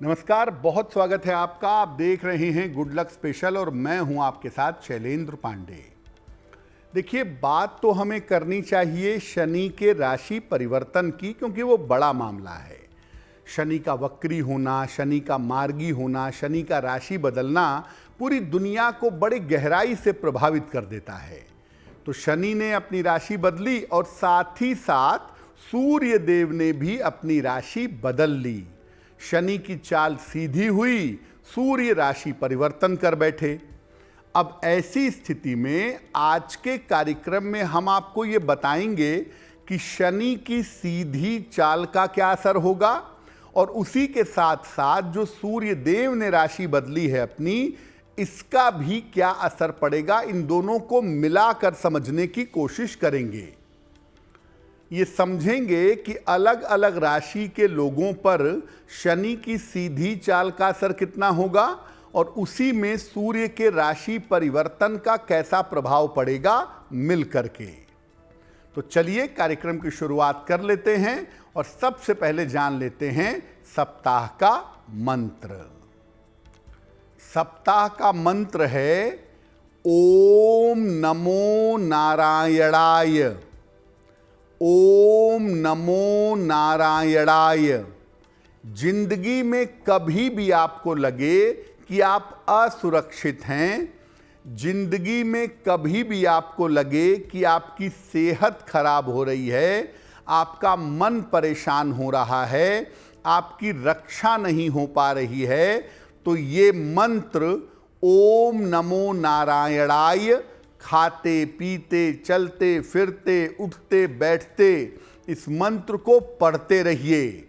नमस्कार, बहुत स्वागत है आपका। आप देख रहे हैं गुड लक स्पेशल और मैं हूं आपके साथ शैलेंद्र पांडे। देखिए, बात तो हमें करनी चाहिए शनि के राशि परिवर्तन की, क्योंकि वो बड़ा मामला है। शनि का वक्री होना, शनि का मार्गी होना, शनि का राशि बदलना पूरी दुनिया को बड़ी गहराई से प्रभावित कर देता है। तो शनि ने अपनी राशि बदली और साथ ही साथ सूर्य देव ने भी अपनी राशि बदल ली। शनि की चाल सीधी हुई, सूर्य राशि परिवर्तन कर बैठे। अब ऐसी स्थिति में आज के कार्यक्रम में हम आपको ये बताएंगे कि शनि की सीधी चाल का क्या असर होगा और उसी के साथ साथ जो सूर्य देव ने राशि बदली है अपनी, इसका भी क्या असर पड़ेगा। इन दोनों को मिलाकर समझने की कोशिश करेंगे। ये समझेंगे कि अलग अलग राशि के लोगों पर शनि की सीधी चाल का असर कितना होगा और उसी में सूर्य के राशि परिवर्तन का कैसा प्रभाव पड़ेगा मिल करके। तो चलिए कार्यक्रम की शुरुआत कर लेते हैं और सबसे पहले जान लेते हैं सप्ताह का मंत्र। सप्ताह का मंत्र है ओम नमो नारायणाय। ओम नमो नारायणाय। जिंदगी में कभी भी आपको लगे कि आप असुरक्षित हैं, जिंदगी में कभी भी आपको लगे कि आपकी सेहत खराब हो रही है, आपका मन परेशान हो रहा है, आपकी रक्षा नहीं हो पा रही है, तो ये मंत्र ओम नमो नारायणाय खाते पीते चलते फिरते उठते बैठते इस मंत्र को पढ़ते रहिए।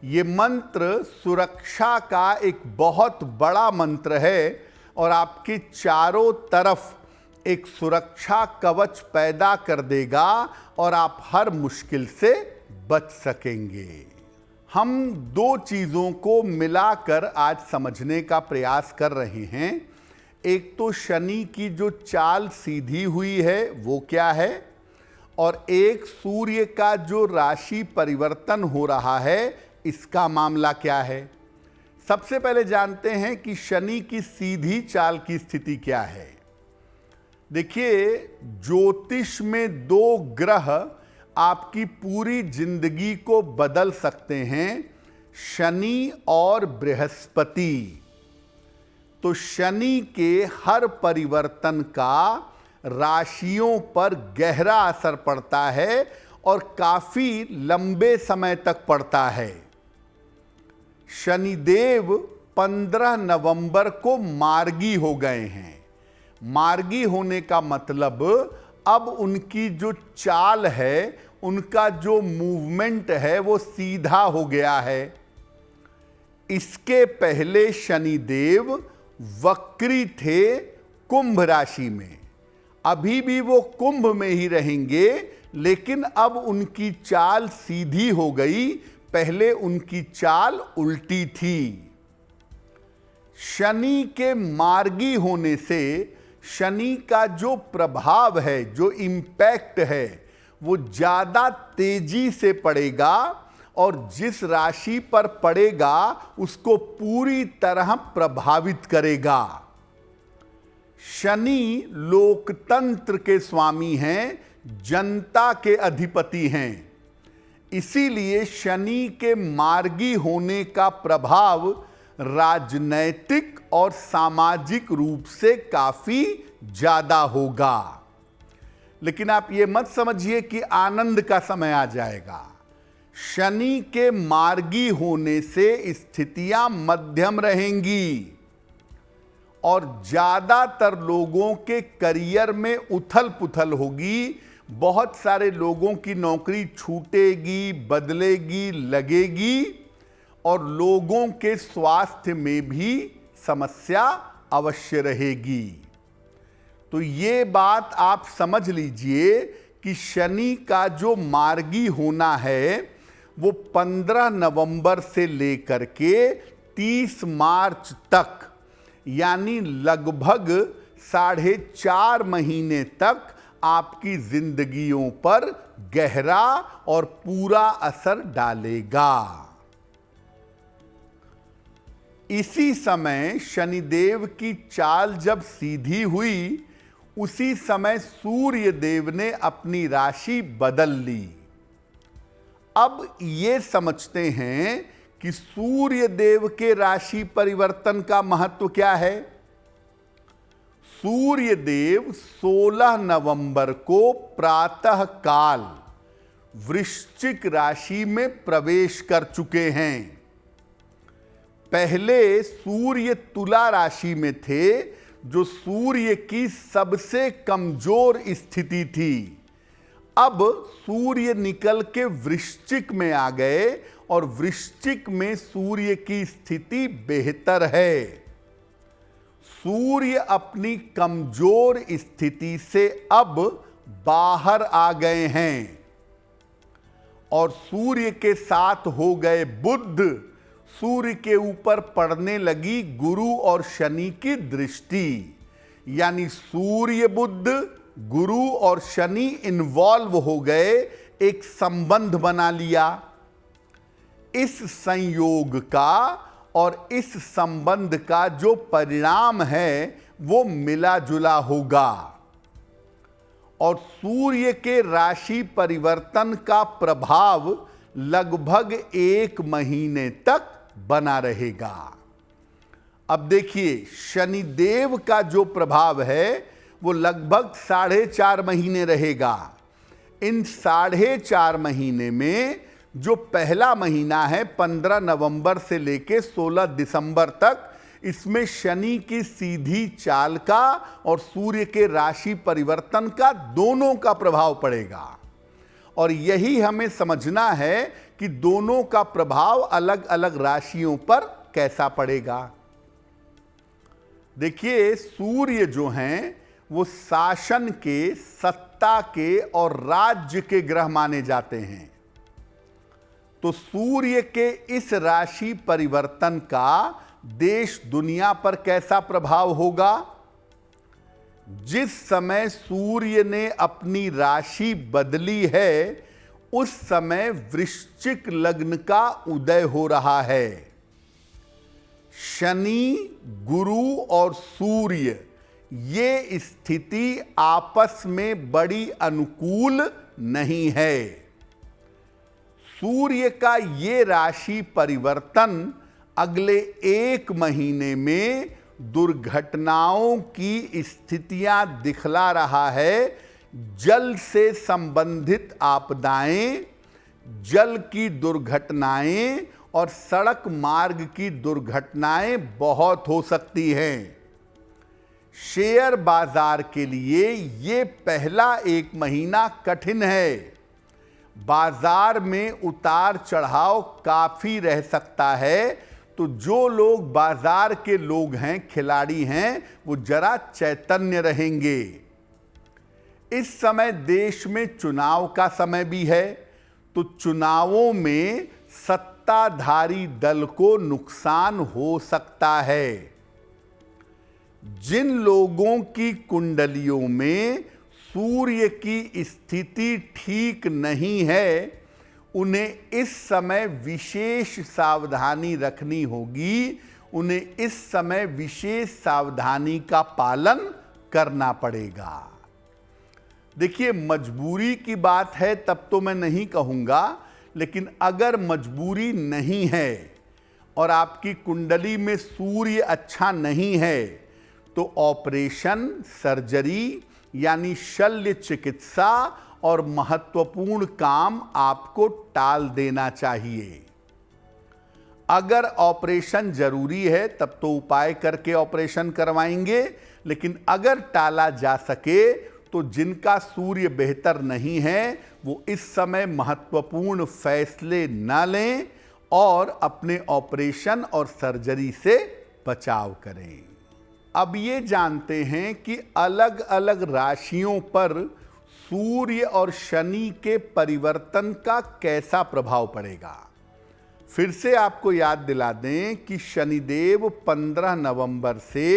ये मंत्र सुरक्षा का एक बहुत बड़ा मंत्र है और आपके चारों तरफ एक सुरक्षा कवच पैदा कर देगा और आप हर मुश्किल से बच सकेंगे। हम दो चीज़ों को मिलाकर आज समझने का प्रयास कर रहे हैं। एक तो शनि की जो चाल सीधी हुई है वो क्या है, और एक सूर्य का जो राशि परिवर्तन हो रहा है इसका मामला क्या है। सबसे पहले जानते हैं कि शनि की सीधी चाल की स्थिति क्या है। देखिए, ज्योतिष में दो ग्रह आपकी पूरी जिंदगी को बदल सकते हैं, शनि और बृहस्पति। तो शनि के हर परिवर्तन का राशियों पर गहरा असर पड़ता है और काफी लंबे समय तक पड़ता है। शनिदेव 15 नवंबर को मार्गी हो गए हैं। मार्गी होने का मतलब अब उनकी जो चाल है, उनका जो मूवमेंट है वो सीधा हो गया है। इसके पहले शनिदेव वक्री थे कुंभ राशि में। अभी भी वो कुंभ में ही रहेंगे, लेकिन अब उनकी चाल सीधी हो गई, पहले उनकी चाल उल्टी थी। शनि के मार्गी होने से शनि का जो प्रभाव है, जो इम्पैक्ट है, वो ज्यादा तेजी से पड़ेगा और जिस राशि पर पड़ेगा उसको पूरी तरह प्रभावित करेगा। शनि लोकतंत्र के स्वामी हैं, जनता के अधिपति हैं। इसीलिए शनि के मार्गी होने का प्रभाव राजनैतिक और सामाजिक रूप से काफी ज्यादा होगा। लेकिन आप ये मत समझिए कि आनंद का समय आ जाएगा। शनि के मार्गी होने से स्थितियां मध्यम रहेंगी और ज्यादातर लोगों के करियर में उथल पुथल होगी। बहुत सारे लोगों की नौकरी छूटेगी, बदलेगी, लगेगी और लोगों के स्वास्थ्य में भी समस्या अवश्य रहेगी। तो ये बात आप समझ लीजिए कि शनि का जो मार्गी होना है वो 15 नवंबर से लेकर के 30 मार्च तक, यानी लगभग 4.5 महीने तक आपकी जिंदगियों पर गहरा और पूरा असर डालेगा। इसी समय शनिदेव की चाल जब सीधी हुई, उसी समय सूर्य देव ने अपनी राशि बदल ली। अब ये समझते हैं कि सूर्य देव के राशि परिवर्तन का महत्व क्या है। सूर्य देव 16 नवंबर को प्रातः काल वृश्चिक राशि में प्रवेश कर चुके हैं। पहले सूर्य तुला राशि में थे, जो सूर्य की सबसे कमजोर स्थिति थी। अब सूर्य निकल के वृश्चिक में आ गए और वृश्चिक में सूर्य की स्थिति बेहतर है। सूर्य अपनी कमजोर स्थिति से अब बाहर आ गए हैं और सूर्य के साथ हो गए बुध। सूर्य के ऊपर पड़ने लगी गुरु और शनि की दृष्टि, यानी सूर्य बुध, गुरु और शनि इन्वॉल्व हो गए, एक संबंध बना लिया। इस संयोग का और इस संबंध का जो परिणाम है वो मिला जुला होगा और सूर्य के राशि परिवर्तन का प्रभाव लगभग 1 महीने तक बना रहेगा। अब देखिए, शनिदेव का जो प्रभाव है वो लगभग 4.5 महीने रहेगा। इन 4.5 महीने में जो पहला महीना है 15 नवंबर से लेके 16 दिसंबर तक, इसमें शनि की सीधी चाल का और सूर्य के राशि परिवर्तन का दोनों का प्रभाव पड़ेगा। और यही हमें समझना है कि दोनों का प्रभाव अलग अलग राशियों पर कैसा पड़ेगा। देखिए, सूर्य जो हैं वो शासन के, सत्ता के और राज्य के ग्रह माने जाते हैं। तो सूर्य के इस राशि परिवर्तन का देश दुनिया पर कैसा प्रभाव होगा। जिस समय सूर्य ने अपनी राशि बदली है, उस समय वृश्चिक लग्न का उदय हो रहा है। शनि, गुरु और सूर्य, ये स्थिति आपस में बड़ी अनुकूल नहीं है। सूर्य का ये राशि परिवर्तन अगले 1 महीने में दुर्घटनाओं की स्थितियां दिखला रहा है। जल से संबंधित आपदाएं, जल की दुर्घटनाएं और सड़क मार्ग की दुर्घटनाएं बहुत हो सकती हैं। शेयर बाजार के लिए ये पहला 1 महीना कठिन है। बाजार में उतार चढ़ाव काफी रह सकता है, तो जो लोग बाजार के लोग हैं, खिलाड़ी हैं, वो जरा चैतन्य रहेंगे। इस समय देश में चुनाव का समय भी है, तो चुनावों में सत्ताधारी दल को नुकसान हो सकता है। जिन लोगों की कुंडलियों में सूर्य की स्थिति ठीक नहीं है, उन्हें इस समय विशेष सावधानी रखनी होगी। उन्हें इस समय विशेष सावधानी का पालन करना पड़ेगा। देखिए, मजबूरी की बात है तब तो मैं नहीं कहूँगा, लेकिन अगर मजबूरी नहीं है और आपकी कुंडली में सूर्य अच्छा नहीं है, तो ऑपरेशन, सर्जरी यानी शल्य चिकित्सा और महत्वपूर्ण काम आपको टाल देना चाहिए। अगर ऑपरेशन जरूरी है तब तो उपाय करके ऑपरेशन करवाएंगे, लेकिन अगर टाला जा सके तो जिनका सूर्य बेहतर नहीं है वो इस समय महत्वपूर्ण फैसले न लें और अपने ऑपरेशन और सर्जरी से बचाव करें। अब ये जानते हैं कि अलग अलग राशियों पर सूर्य और शनि के परिवर्तन का कैसा प्रभाव पड़ेगा। फिर से आपको याद दिला दें कि शनिदेव 15 नवंबर से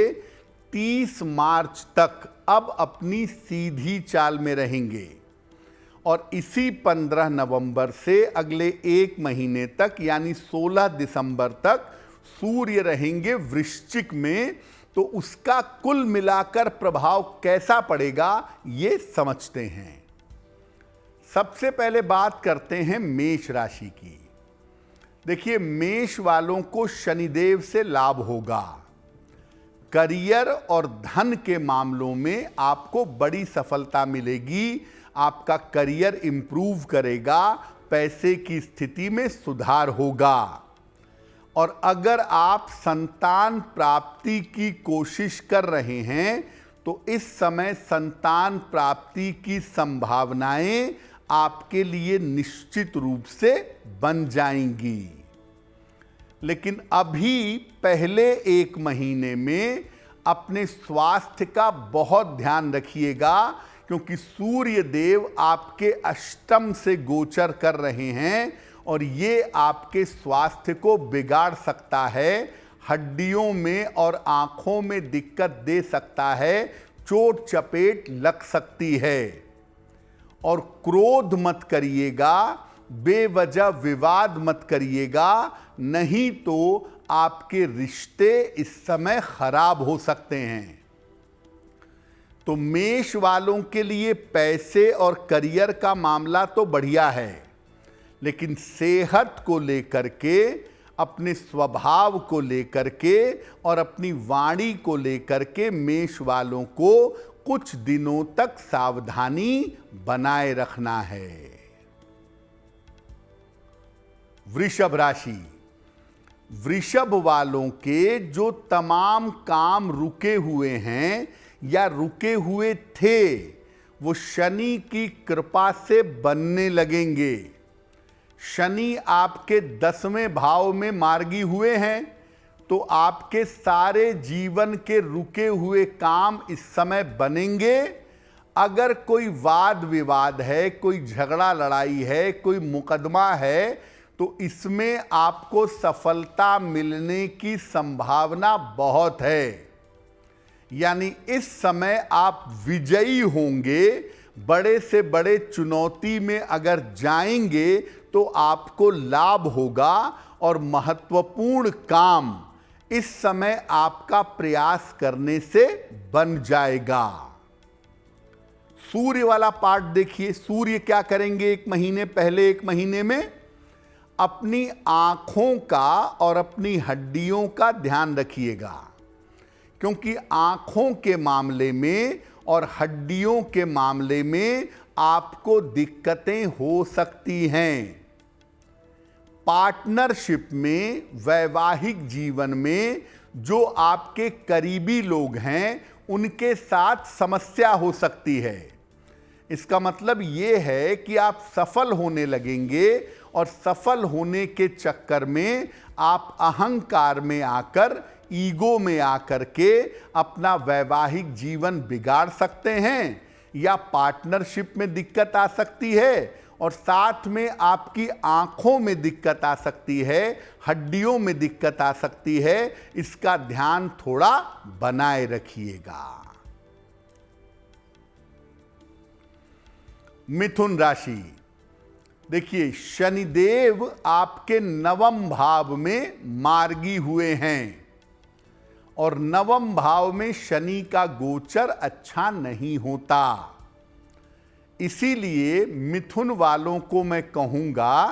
30 मार्च तक अब अपनी सीधी चाल में रहेंगे और इसी 15 नवंबर से अगले 1 महीने तक यानी 16 दिसंबर तक सूर्य रहेंगे वृश्चिक में, तो उसका कुल मिलाकर प्रभाव कैसा पड़ेगा ये समझते हैं। सबसे पहले बात करते हैं मेष राशि की। देखिए, मेष वालों को शनिदेव से लाभ होगा। करियर और धन के मामलों में आपको बड़ी सफलता मिलेगी। आपका करियर इंप्रूव करेगा, पैसे की स्थिति में सुधार होगा। और अगर आप संतान प्राप्ति की कोशिश कर रहे हैं तो इस समय संतान प्राप्ति की संभावनाएं आपके लिए निश्चित रूप से बन जाएंगी। लेकिन अभी पहले 1 महीने में अपने स्वास्थ्य का बहुत ध्यान रखिएगा, क्योंकि सूर्य देव आपके अष्टम से गोचर कर रहे हैं और ये आपके स्वास्थ्य को बिगाड़ सकता है, हड्डियों में और आंखों में दिक्कत दे सकता है, चोट चपेट लग सकती है। और क्रोध मत करिएगा, बेवजह विवाद मत करिएगा, नहीं तो आपके रिश्ते इस समय खराब हो सकते हैं। तो मेष वालों के लिए पैसे और करियर का मामला तो बढ़िया है, लेकिन सेहत को लेकर के, अपने स्वभाव को लेकर के और अपनी वाणी को लेकर के मेष वालों को कुछ दिनों तक सावधानी बनाए रखना है। वृषभ राशि। वृषभ वालों के जो तमाम काम रुके हुए हैं या रुके हुए थे, वो शनि की कृपा से बनने लगेंगे। शनि आपके 10वें भाव में मार्गी हुए हैं, तो आपके सारे जीवन के रुके हुए काम इस समय बनेंगे। अगर कोई वाद विवाद है, कोई झगड़ा लड़ाई है, कोई मुकदमा है, तो इसमें आपको सफलता मिलने की संभावना बहुत है। यानी इस समय आप विजयी होंगे। बड़े से बड़े चुनौती में अगर जाएंगे तो आपको लाभ होगा और महत्वपूर्ण काम इस समय आपका प्रयास करने से बन जाएगा। सूर्य वाला पार्ट देखिए, सूर्य क्या करेंगे 1 महीने पहले 1 महीने में? अपनी आंखों का और अपनी हड्डियों का ध्यान रखिएगा, क्योंकि आंखों के मामले में और हड्डियों के मामले में आपको दिक्कतें हो सकती हैं। पार्टनरशिप में, वैवाहिक जीवन में जो आपके करीबी लोग हैं उनके साथ समस्या हो सकती है। इसका मतलब ये है कि आप सफल होने लगेंगे और सफल होने के चक्कर में आप अहंकार में आकर, ईगो में आकर के अपना वैवाहिक जीवन बिगाड़ सकते हैं, या पार्टनरशिप में दिक्कत आ सकती है, और साथ में आपकी आंखों में दिक्कत आ सकती है, हड्डियों में दिक्कत आ सकती है। इसका ध्यान थोड़ा बनाए रखिएगा। मिथुन राशि। देखिए, शनिदेव आपके 9वें भाव में मार्गी हुए हैं और 9वें भाव में शनि का गोचर अच्छा नहीं होता। इसीलिए मिथुन वालों को मैं कहूंगा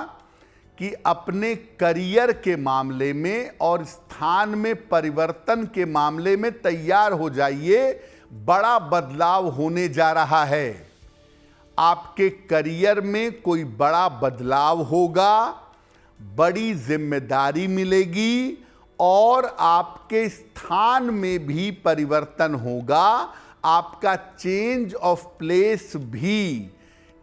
कि अपने करियर के मामले में और स्थान में परिवर्तन के मामले में तैयार हो जाइए। बड़ा बदलाव होने जा रहा है। आपके करियर में कोई बड़ा बदलाव होगा, बड़ी जिम्मेदारी मिलेगी और आपके स्थान में भी परिवर्तन होगा। आपका चेंज ऑफ प्लेस भी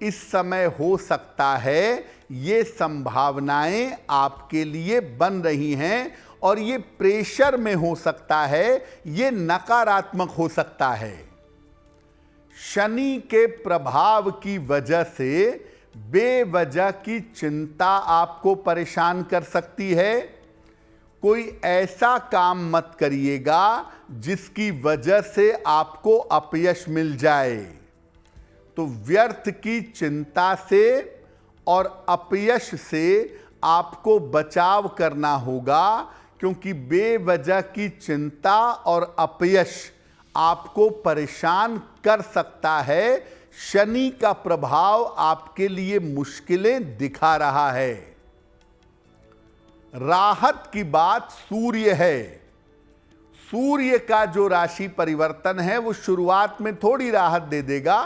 इस समय हो सकता है। ये संभावनाएं आपके लिए बन रही हैं और ये प्रेशर में हो सकता है, ये नकारात्मक हो सकता है। शनि के प्रभाव की वजह से बेवजह की चिंता आपको परेशान कर सकती है। कोई ऐसा काम मत करिएगा जिसकी वजह से आपको अपयश मिल जाए। तो व्यर्थ की चिंता से और अपयश से आपको बचाव करना होगा, क्योंकि बेवजह की चिंता और अपयश आपको परेशान कर सकता है। शनि का प्रभाव आपके लिए मुश्किलें दिखा रहा है। राहत की बात सूर्य है। सूर्य का जो राशि परिवर्तन है वो शुरुआत में थोड़ी राहत दे देगा।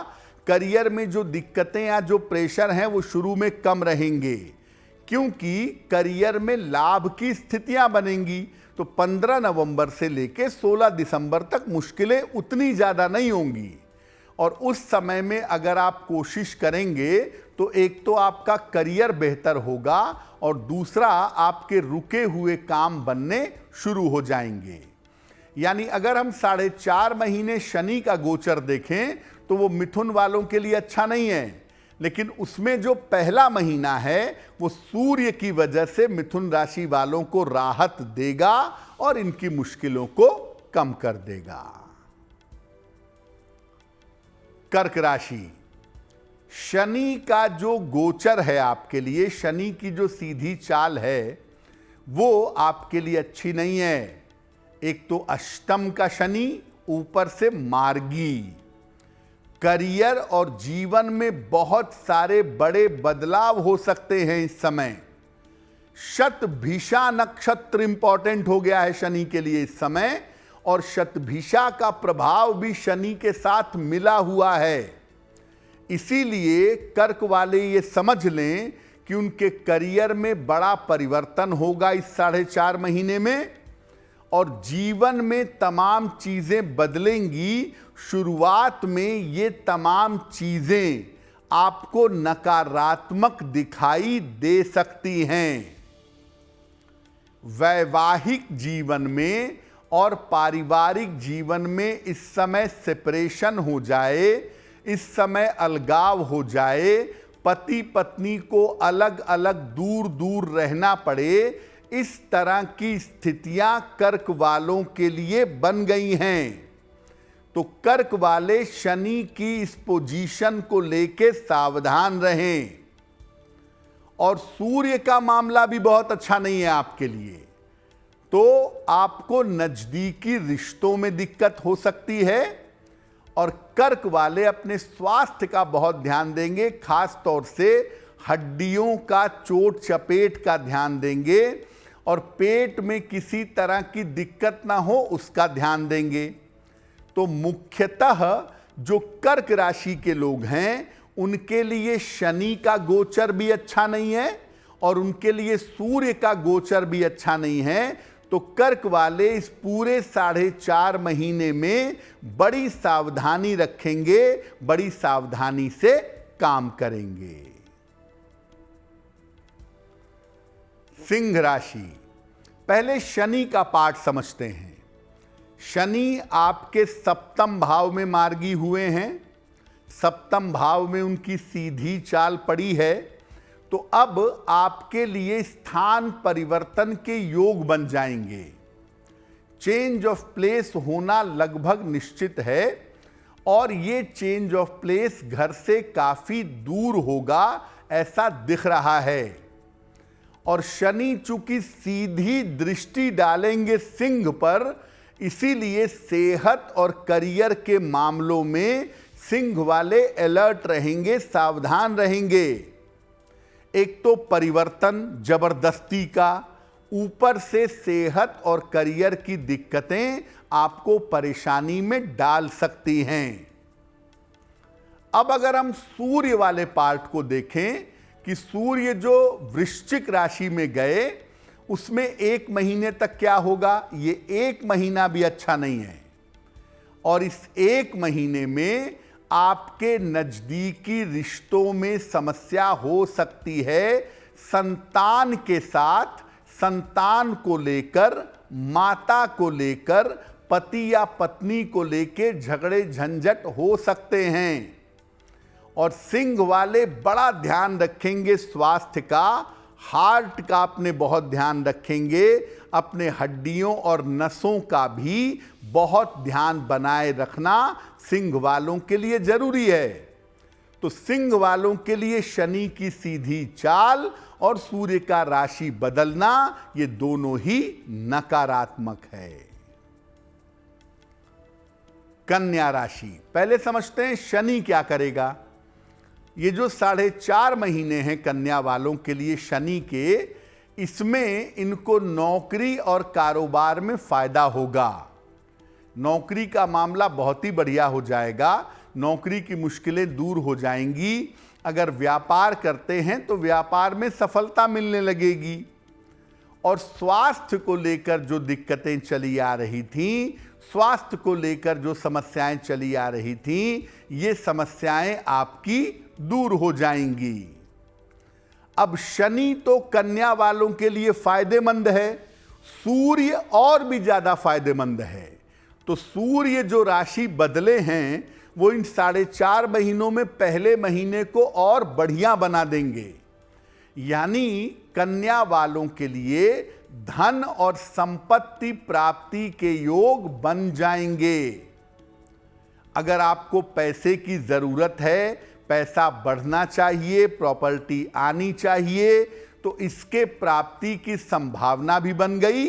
करियर में जो दिक्कतें या जो प्रेशर हैं वो शुरू में कम रहेंगे, क्योंकि करियर में लाभ की स्थितियां बनेंगी। तो 15 नवंबर से लेकर 16 दिसंबर तक मुश्किलें उतनी ज़्यादा नहीं होंगी। और उस समय में अगर आप कोशिश करेंगे तो एक तो आपका करियर बेहतर होगा और दूसरा आपके रुके हुए काम बनने शुरू हो जाएंगे। यानी अगर हम 4.5 महीने शनि का गोचर देखें तो वो मिथुन वालों के लिए अच्छा नहीं है, लेकिन उसमें जो पहला महीना है वो सूर्य की वजह से मिथुन राशि वालों को राहत देगा और इनकी मुश्किलों को कम कर देगा। कर्क राशि, शनि का जो गोचर है आपके लिए, शनि की जो सीधी चाल है वो आपके लिए अच्छी नहीं है। एक तो अष्टम का शनि, ऊपर से मार्गी। करियर और जीवन में बहुत सारे बड़े बदलाव हो सकते हैं इस समय। शतभिषा नक्षत्र इंपॉर्टेंट हो गया है शनि के लिए इस समय, और शतभिषा का प्रभाव भी शनि के साथ मिला हुआ है। इसीलिए कर्क वाले ये समझ लें कि उनके करियर में बड़ा परिवर्तन होगा इस 4.5 महीने में, और जीवन में तमाम चीजें बदलेंगी। शुरुआत में ये तमाम चीजें आपको नकारात्मक दिखाई दे सकती हैं। वैवाहिक जीवन में और पारिवारिक जीवन में इस समय सेपरेशन हो जाए, इस समय अलगाव हो जाए, पति पत्नी को अलग अलग दूर दूर रहना पड़े, इस तरह की स्थितियां कर्क वालों के लिए बन गई हैं। तो कर्क वाले शनि की इस पोजीशन को लेके सावधान रहें। और सूर्य का मामला भी बहुत अच्छा नहीं है आपके लिए, तो आपको नजदीकी रिश्तों में दिक्कत हो सकती है। और कर्क वाले अपने स्वास्थ्य का बहुत ध्यान देंगे, खास तौर से हड्डियों का चोट चपेट का ध्यान देंगे, और पेट में किसी तरह की दिक्कत ना हो उसका ध्यान देंगे। तो मुख्यतः जो कर्क राशि के लोग हैं उनके लिए शनि का गोचर भी अच्छा नहीं है और उनके लिए सूर्य का गोचर भी अच्छा नहीं है। तो कर्क वाले इस पूरे 4.5 महीने में बड़ी सावधानी रखेंगे, बड़ी सावधानी से काम करेंगे। सिंह राशि, पहले शनि का पाठ समझते हैं। शनि आपके सप्तम भाव में मार्गी हुए हैं, सप्तम भाव में उनकी सीधी चाल पड़ी है। तो अब आपके लिए स्थान परिवर्तन के योग बन जाएंगे। चेंज ऑफ प्लेस होना लगभग निश्चित है, और ये चेंज ऑफ प्लेस घर से काफी दूर होगा ऐसा दिख रहा है। और शनि चूंकि सीधी दृष्टि डालेंगे सिंह पर, इसीलिए सेहत और करियर के मामलों में सिंह वाले अलर्ट रहेंगे, सावधान रहेंगे। एक तो परिवर्तन जबरदस्ती का, ऊपर से सेहत और करियर की दिक्कतें आपको परेशानी में डाल सकती हैं। अब अगर हम सूर्य वाले पार्ट को देखें कि सूर्य जो वृश्चिक राशि में गए उसमें 1 महीने तक क्या होगा, ये 1 महीना भी अच्छा नहीं है। और इस 1 महीने में आपके नजदीकी रिश्तों में समस्या हो सकती है। संतान के साथ, संतान को लेकर, माता को लेकर, पति या पत्नी को लेकर झगड़े झंझट हो सकते हैं। और सिंह वाले बड़ा ध्यान रखेंगे स्वास्थ्य का, हार्ट का अपने बहुत ध्यान रखेंगे, अपने हड्डियों और नसों का भी बहुत ध्यान बनाए रखना सिंह वालों के लिए जरूरी है। तो सिंह वालों के लिए शनि की सीधी चाल और सूर्य का राशि बदलना, ये दोनों ही नकारात्मक है। कन्या राशि, पहले समझते हैं शनि क्या करेगा। ये जो 4.5 महीने हैं कन्या वालों के लिए शनि के, इसमें इनको नौकरी और कारोबार में फायदा होगा। नौकरी का मामला बहुत ही बढ़िया हो जाएगा, नौकरी की मुश्किलें दूर हो जाएंगी। अगर व्यापार करते हैं तो व्यापार में सफलता मिलने लगेगी। और स्वास्थ्य को लेकर जो दिक्कतें चली आ रही थीं, स्वास्थ्य को लेकर जो समस्याएं चली आ रही थीं, ये समस्याएं आपकी दूर हो जाएंगी। अब शनि तो कन्या वालों के लिए फायदेमंद है, सूर्य और भी ज्यादा फायदेमंद है। तो सूर्य जो राशि बदले हैं वो इन 4.5 महीनों में पहले महीने को और बढ़िया बना देंगे। यानी कन्या वालों के लिए धन और संपत्ति प्राप्ति के योग बन जाएंगे। अगर आपको पैसे की जरूरत है, पैसा बढ़ना चाहिए, प्रॉपर्टी आनी चाहिए, तो इसके प्राप्ति की संभावना भी बन गई।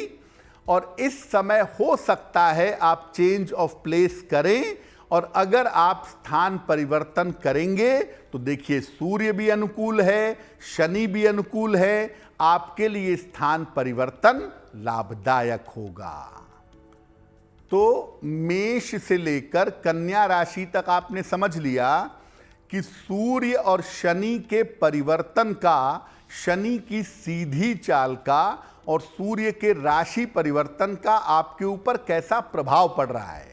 और इस समय हो सकता है आप चेंज ऑफ प्लेस करें, और अगर आप स्थान परिवर्तन करेंगे तो देखिए सूर्य भी अनुकूल है, शनि भी अनुकूल है, आपके लिए स्थान परिवर्तन लाभदायक होगा। तो मेष से लेकर कन्या राशि तक आपने समझ लिया कि सूर्य और शनि के परिवर्तन का, शनि की सीधी चाल का और सूर्य के राशि परिवर्तन का आपके ऊपर कैसा प्रभाव पड़ रहा है।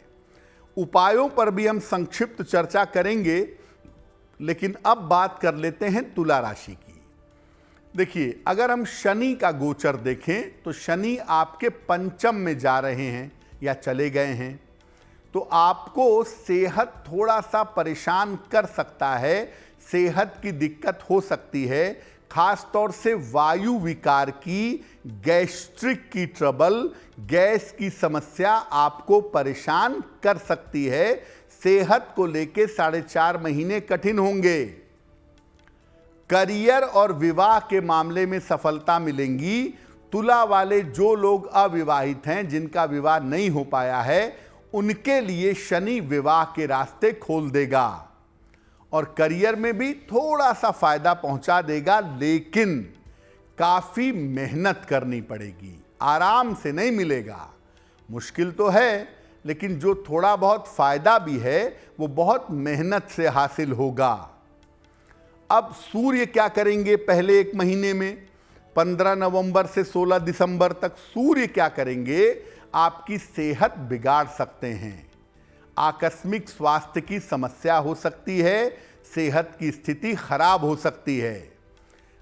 उपायों पर भी हम संक्षिप्त चर्चा करेंगे, लेकिन अब बात कर लेते हैं तुला राशि की। देखिए, अगर हम शनि का गोचर देखें तो शनि आपके पंचम में जा रहे हैं या चले गए हैं, तो आपको सेहत थोड़ा सा परेशान कर सकता है, सेहत की दिक्कत हो सकती है, खास तौर से वायु विकार की, गैस्ट्रिक की ट्रबल, गैस की समस्या आपको परेशान कर सकती है। सेहत को लेके 4.5 महीने कठिन होंगे। करियर और विवाह के मामले में सफलता मिलेंगी। तुला वाले जो लोग अविवाहित हैं, जिनका विवाह नहीं हो पाया है, उनके लिए शनि विवाह के रास्ते खोल देगा और करियर में भी थोड़ा सा फायदा पहुंचा देगा, लेकिन काफी मेहनत करनी पड़ेगी, आराम से नहीं मिलेगा। मुश्किल तो है, लेकिन जो थोड़ा बहुत फायदा भी है वो बहुत मेहनत से हासिल होगा। अब सूर्य क्या करेंगे पहले एक महीने में, 15 नवंबर से 16 दिसंबर तक सूर्य क्या करेंगे, आपकी सेहत बिगाड़ सकते हैं। आकस्मिक स्वास्थ्य की समस्या हो सकती है, सेहत की स्थिति खराब हो सकती है।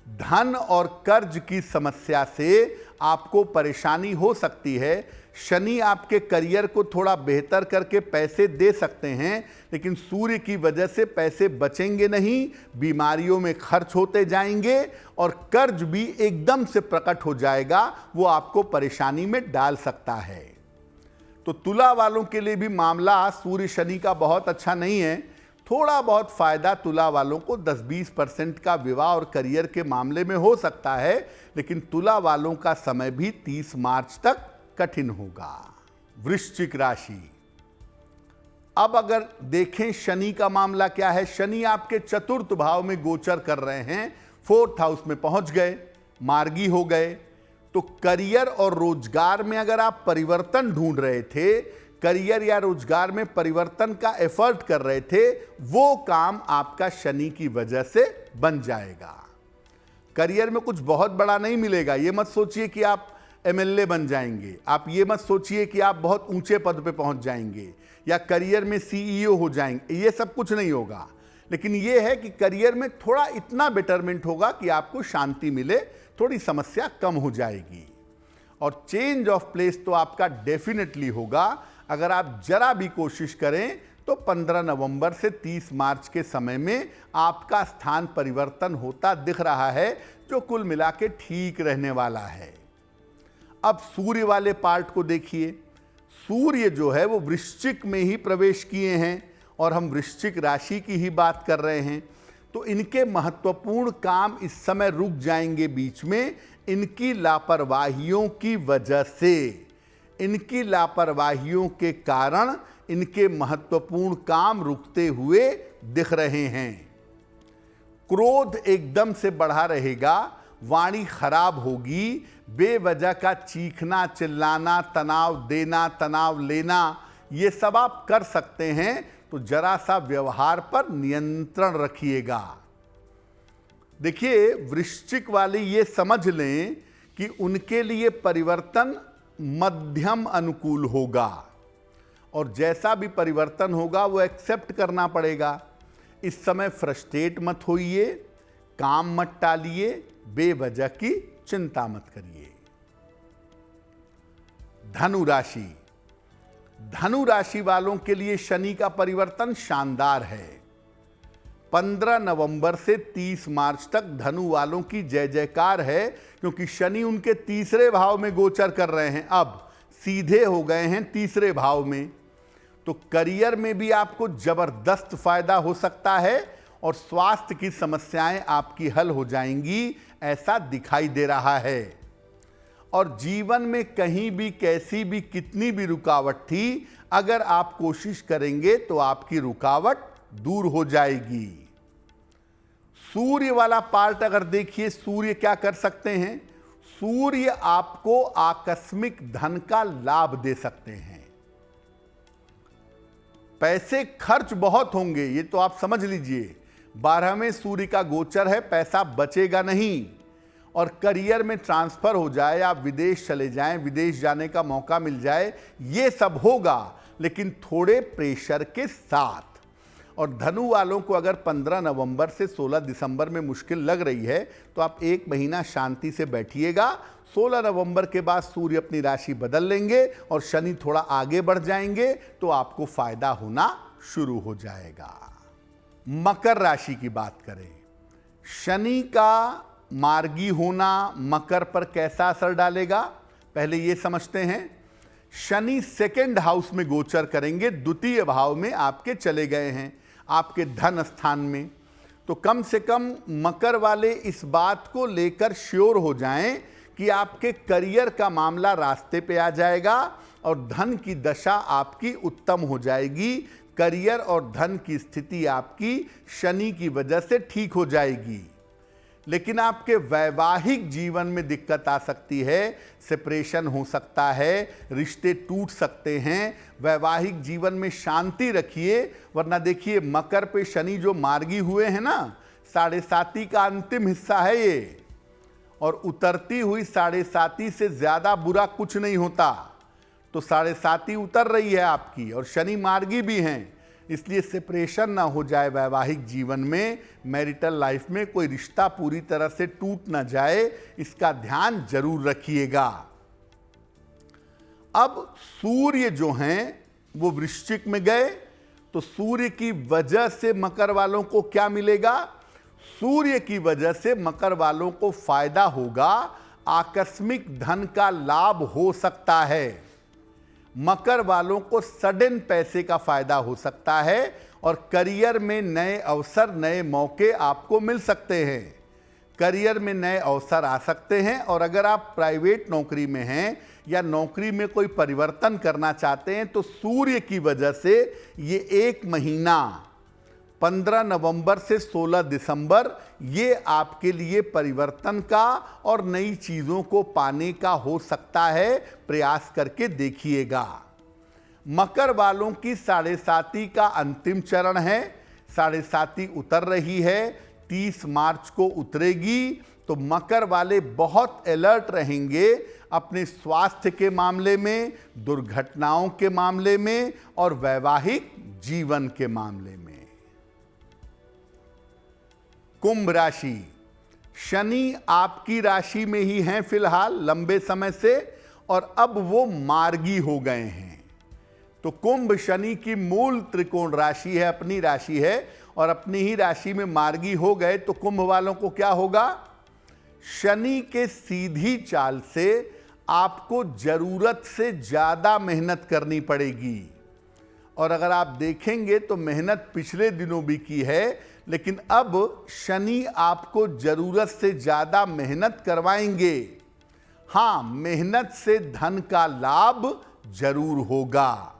धन और कर्ज की समस्या से आपको परेशानी हो सकती है। शनि आपके करियर को थोड़ा बेहतर करके पैसे दे सकते हैं, लेकिन सूर्य की वजह से पैसे बचेंगे नहीं, बीमारियों में खर्च होते जाएंगे और कर्ज भी एकदम से प्रकट हो जाएगा, वो आपको परेशानी में डाल सकता है। तो तुला वालों के लिए भी मामला सूर्य शनि का बहुत अच्छा नहीं है। थोड़ा बहुत फायदा तुला वालों को 10-20% का विवाह और करियर के मामले में हो सकता है, लेकिन तुला वालों का समय भी 30 मार्च तक कठिन होगा। वृश्चिक राशि, अब अगर देखें शनि का मामला क्या है, शनि आपके चतुर्थ भाव में गोचर कर रहे हैं, 4th हाउस में पहुंच गए, मार्गी हो गए। तो करियर और रोजगार में अगर आप परिवर्तन ढूंढ रहे थे, करियर या रोजगार में परिवर्तन का एफर्ट कर रहे थे, वो काम आपका शनि की वजह से बन जाएगा। करियर में कुछ बहुत बड़ा नहीं मिलेगा, ये मत सोचिए कि आप एमएलए बन जाएंगे, आप ये मत सोचिए कि आप बहुत ऊंचे पद पे पहुंच जाएंगे या करियर में सीईओ हो जाएंगे, ये सब कुछ नहीं होगा। लेकिन ये है कि करियर में थोड़ा इतना बेटरमेंट होगा कि आपको शांति मिले, थोड़ी समस्या कम हो जाएगी। और चेंज ऑफ प्लेस तो आपका डेफिनेटली होगा। अगर आप जरा भी कोशिश करें तो 15 नवंबर से 30 मार्च के समय में आपका स्थान परिवर्तन होता दिख रहा है, जो कुल मिला के ठीक रहने वाला है। अब सूर्य वाले पार्ट को देखिए। सूर्य जो है वो वृश्चिक में ही प्रवेश किए हैं और हम वृश्चिक राशि की ही बात कर रहे हैं। तो इनके महत्वपूर्ण काम इस समय रुक जाएंगे बीच में, इनकी लापरवाहियों की वजह से। इनकी लापरवाहियों के कारण इनके महत्वपूर्ण काम रुकते हुए दिख रहे हैं। क्रोध एकदम से बढ़ा रहेगा, वाणी खराब होगी, बेवजह का चीखना, चिल्लाना, तनाव देना, तनाव लेना, ये सब आप कर सकते हैं। तो जरा सा व्यवहार पर नियंत्रण रखिएगा। देखिए, वृश्चिक वाले ये समझ लें कि उनके लिए परिवर्तन मध्यम अनुकूल होगा, और जैसा भी परिवर्तन होगा वो एक्सेप्ट करना पड़ेगा। इस समय फ्रस्ट्रेट मत होइए, काम मत टालिए, बेवजह की चिंता मत करिए। धनु राशि, धनु राशि वालों के लिए शनि का परिवर्तन शानदार है। 15 नवंबर से 30 मार्च तक धनु वालों की जय जयकार है, क्योंकि शनि उनके तीसरे भाव में गोचर कर रहे हैं, अब सीधे हो गए हैं तीसरे भाव में। तो करियर में भी आपको जबरदस्त फायदा हो सकता है, और स्वास्थ्य की समस्याएं आपकी हल हो जाएंगी, ऐसा दिखाई दे रहा है। और जीवन में कहीं भी, कैसी भी, कितनी भी रुकावट थी, अगर आप कोशिश करेंगे तो आपकी रुकावट दूर हो जाएगी। सूर्य वाला पार्ट अगर देखिए, सूर्य क्या कर सकते हैं? सूर्य आपको आकस्मिक धन का लाभ दे सकते हैं। पैसे खर्च बहुत होंगे, ये तो आप समझ लीजिए। 12वें सूर्य का गोचर है, पैसा बचेगा नहीं। और करियर में ट्रांसफर हो जाए, आप विदेश चले जाएं, विदेश जाने का मौका मिल जाए, ये सब होगा, लेकिन थोड़े प्रेशर के साथ। और धनु वालों को अगर 15 नवंबर से 16 दिसंबर में मुश्किल लग रही है, तो आप 1 महीना शांति से बैठिएगा। 16 नवंबर के बाद सूर्य अपनी राशि बदल लेंगे और शनि थोड़ा आगे बढ़ जाएंगे, तो आपको फायदा होना शुरू हो जाएगा। मकर राशि की बात करें, शनि का मार्गी होना मकर पर कैसा असर डालेगा, पहले ये समझते हैं। शनि सेकंड हाउस में गोचर करेंगे, द्वितीय भाव में आपके चले गए हैं, आपके धन स्थान में। तो कम से कम मकर वाले इस बात को लेकर श्योर हो जाएं कि आपके करियर का मामला रास्ते पे आ जाएगा और धन की दशा आपकी उत्तम हो जाएगी। करियर और धन की स्थिति आपकी शनि की वजह से ठीक हो जाएगी। लेकिन आपके वैवाहिक जीवन में दिक्कत आ सकती है, सेपरेशन हो सकता है, रिश्ते टूट सकते हैं। वैवाहिक जीवन में शांति रखिए, वरना देखिए मकर पे शनि जो मार्गी हुए हैं ना, 7.5 का अंतिम हिस्सा है ये, और उतरती हुई 7.5 से ज्यादा बुरा कुछ नहीं होता। तो 7.5 उतर रही है आपकी, और शनि मार्गी भी हैं, इसलिए सेपरेशन ना हो जाए वैवाहिक जीवन में, मैरिटल लाइफ में कोई रिश्ता पूरी तरह से टूट ना जाए, इसका ध्यान जरूर रखिएगा। अब सूर्य जो हैं वो वृश्चिक में गए, तो सूर्य की वजह से मकर वालों को क्या मिलेगा? सूर्य की वजह से मकर वालों को फायदा होगा, आकस्मिक धन का लाभ हो सकता है। मकर वालों को सडन पैसे का फायदा हो सकता है, और करियर में नए अवसर, नए मौके आपको मिल सकते हैं। करियर में नए अवसर आ सकते हैं, और अगर आप प्राइवेट नौकरी में हैं या नौकरी में कोई परिवर्तन करना चाहते हैं, तो सूर्य की वजह से ये 1 महीना 15 नवंबर से 16 दिसंबर ये आपके लिए परिवर्तन का और नई चीज़ों को पाने का हो सकता है। प्रयास करके देखिएगा। मकर वालों की 7.5 का अंतिम चरण है, 7.5 उतर रही है, 30 मार्च को उतरेगी। तो मकर वाले बहुत अलर्ट रहेंगे अपने स्वास्थ्य के मामले में, दुर्घटनाओं के मामले में और वैवाहिक जीवन के मामले में। कुंभ राशि, शनि आपकी राशि में ही हैं फिलहाल लंबे समय से, और अब वो मार्गी हो गए हैं। तो कुंभ शनि की मूल त्रिकोण राशि है, अपनी राशि है, और अपनी ही राशि में मार्गी हो गए। तो कुंभ वालों को क्या होगा? शनि के सीधी चाल से आपको जरूरत से ज्यादा मेहनत करनी पड़ेगी। और अगर आप देखेंगे तो मेहनत पिछले दिनों भी की है, लेकिन अब शनि आपको जरूरत से ज्यादा मेहनत करवाएंगे। हां, मेहनत से धन का लाभ जरूर होगा,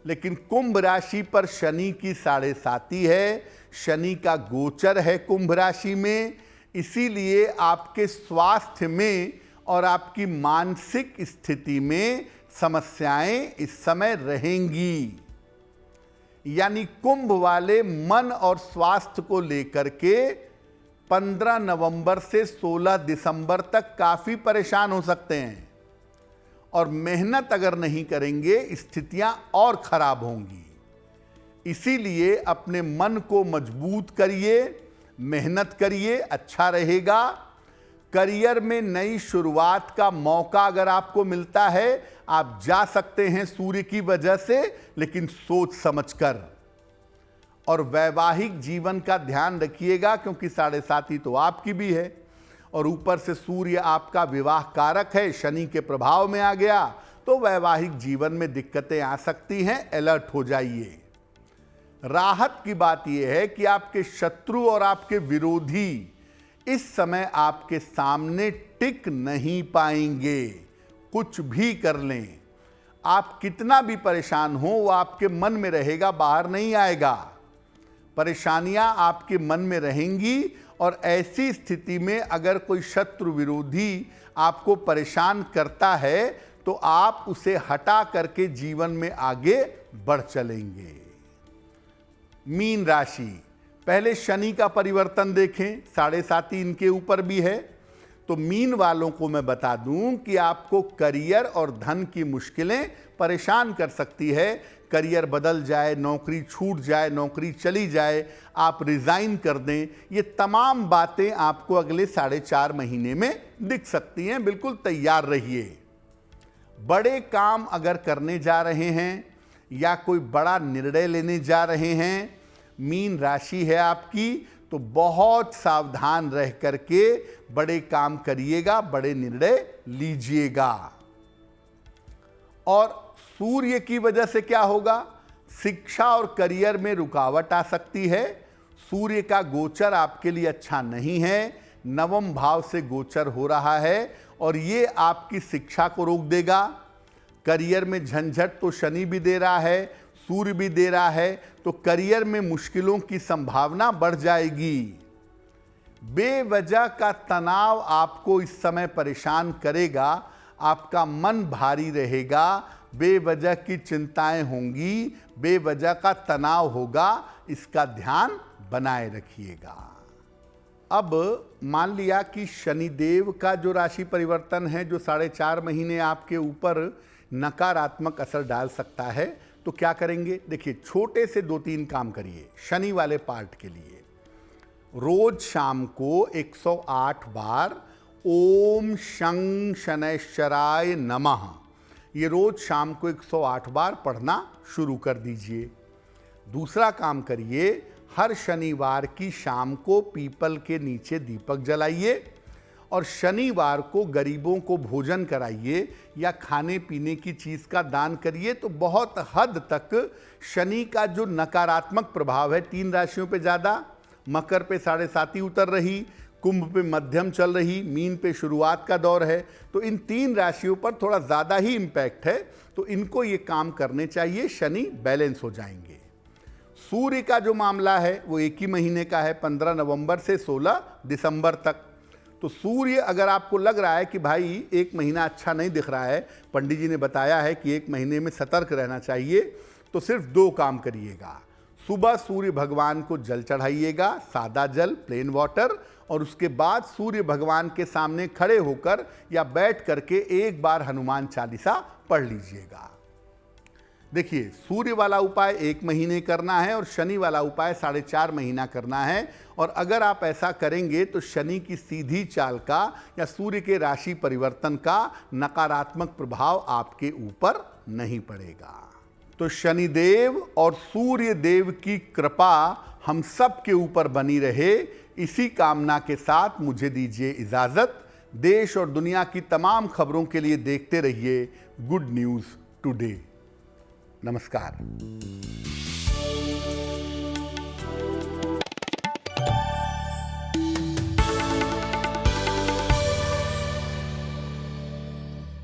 लेकिन कुंभ राशि पर शनि की 7.5 है, शनि का गोचर है कुंभ राशि में, इसीलिए आपके स्वास्थ्य में और आपकी मानसिक स्थिति में समस्याएं इस समय रहेंगी। यानी कुंभ वाले मन और स्वास्थ्य को लेकर के 15 नवंबर से 16 दिसंबर तक काफी परेशान हो सकते हैं, और मेहनत अगर नहीं करेंगे स्थितियां और खराब होंगी। इसीलिए अपने मन को मजबूत करिए, मेहनत करिए, अच्छा रहेगा। करियर में नई शुरुआत का मौका अगर आपको मिलता है, आप जा सकते हैं सूर्य की वजह से, लेकिन सोच समझकर। और वैवाहिक जीवन का ध्यान रखिएगा, क्योंकि 7.5 तो आपकी भी है, और ऊपर से सूर्य आपका विवाह कारक है, शनि के प्रभाव में आ गया, तो वैवाहिक जीवन में दिक्कतें आ सकती हैं, अलर्ट हो जाइए। राहत की बात यह है कि आपके शत्रु और आपके विरोधी इस समय आपके सामने टिक नहीं पाएंगे। कुछ भी कर लें, आप कितना भी परेशान हो, वो आपके मन में रहेगा, बाहर नहीं आएगा। परेशानियां आपके मन में रहेंगी, और ऐसी स्थिति में अगर कोई शत्रु विरोधी आपको परेशान करता है, तो आप उसे हटा करके जीवन में आगे बढ़ चलेंगे। मीन राशि, पहले शनि का परिवर्तन देखें, 7.5 इनके ऊपर भी है। तो मीन वालों को मैं बता दूं कि आपको करियर और धन की मुश्किलें परेशान कर सकती है। करियर बदल जाए, नौकरी छूट जाए, नौकरी चली जाए, आप रिजाइन कर दें, ये तमाम बातें आपको अगले 4.5 महीने में दिख सकती हैं। बिल्कुल तैयार रहिए। बड़े काम अगर करने जा रहे हैं या कोई बड़ा निर्णय लेने जा रहे हैं, मीन राशि है आपकी, तो बहुत सावधान रह करके बड़े काम करिएगा, बड़े निर्णय लीजिएगा। और सूर्य की वजह से क्या होगा, शिक्षा और करियर में रुकावट आ सकती है। सूर्य का गोचर आपके लिए अच्छा नहीं है, नवम भाव से गोचर हो रहा है, और ये आपकी शिक्षा को रोक देगा। करियर में झंझट तो शनि भी दे रहा है, सूर्य भी दे रहा है, तो करियर में मुश्किलों की संभावना बढ़ जाएगी। बेवजह का तनाव आपको इस समय परेशान करेगा, आपका मन भारी रहेगा, बेवजह की चिंताएं होंगी, बेवजह का तनाव होगा, इसका ध्यान बनाए रखिएगा। अब मान लिया कि शनिदेव का जो राशि परिवर्तन है, जो 4.5 महीने आपके ऊपर नकारात्मक असर डाल सकता है, तो क्या करेंगे? देखिए, छोटे से 2-3 काम करिए शनि वाले पार्ट के लिए। रोज शाम को 108 बार ओम शं शनैश्चराय नमः, ये रोज शाम को 108 बार पढ़ना शुरू कर दीजिए। दूसरा काम करिए, हर शनिवार की शाम को पीपल के नीचे दीपक जलाइए, और शनिवार को गरीबों को भोजन कराइए या खाने पीने की चीज़ का दान करिए। तो बहुत हद तक शनि का जो नकारात्मक प्रभाव है 3 राशियों पे ज़्यादा, मकर पे 7.5 उतर रही, कुंभ पे मध्यम चल रही, मीन पे शुरुआत का दौर है, तो इन 3 राशियों पर थोड़ा ज़्यादा ही इम्पैक्ट है। तो इनको ये काम करने चाहिए, शनि बैलेंस हो जाएंगे। सूर्य का जो मामला है वो एक ही महीने का है, 15 नवंबर से 16 दिसंबर तक। तो सूर्य, अगर आपको लग रहा है कि भाई 1 महीना अच्छा नहीं दिख रहा है, पंडित जी ने बताया है कि 1 महीने में सतर्क रहना चाहिए, तो सिर्फ 2 काम करिएगा। सुबह सूर्य भगवान को जल चढ़ाइएगा, सादा जल, प्लेन वाटर, और उसके बाद सूर्य भगवान के सामने खड़े होकर या बैठ करके 1 बार हनुमान चालीसा पढ़ लीजिएगा। देखिए, सूर्य वाला उपाय 1 महीने करना है और शनि वाला उपाय 4.5 महीना करना है। और अगर आप ऐसा करेंगे तो शनि की सीधी चाल का या सूर्य के राशि परिवर्तन का नकारात्मक प्रभाव आपके ऊपर नहीं पड़ेगा। तो शनिदेव और सूर्य देव की कृपा हम सब के ऊपर बनी रहे, इसी कामना के साथ मुझे दीजिए इजाज़त। देश और दुनिया की तमाम खबरों के लिए देखते रहिए गुड न्यूज़ टुडे। नमस्कार।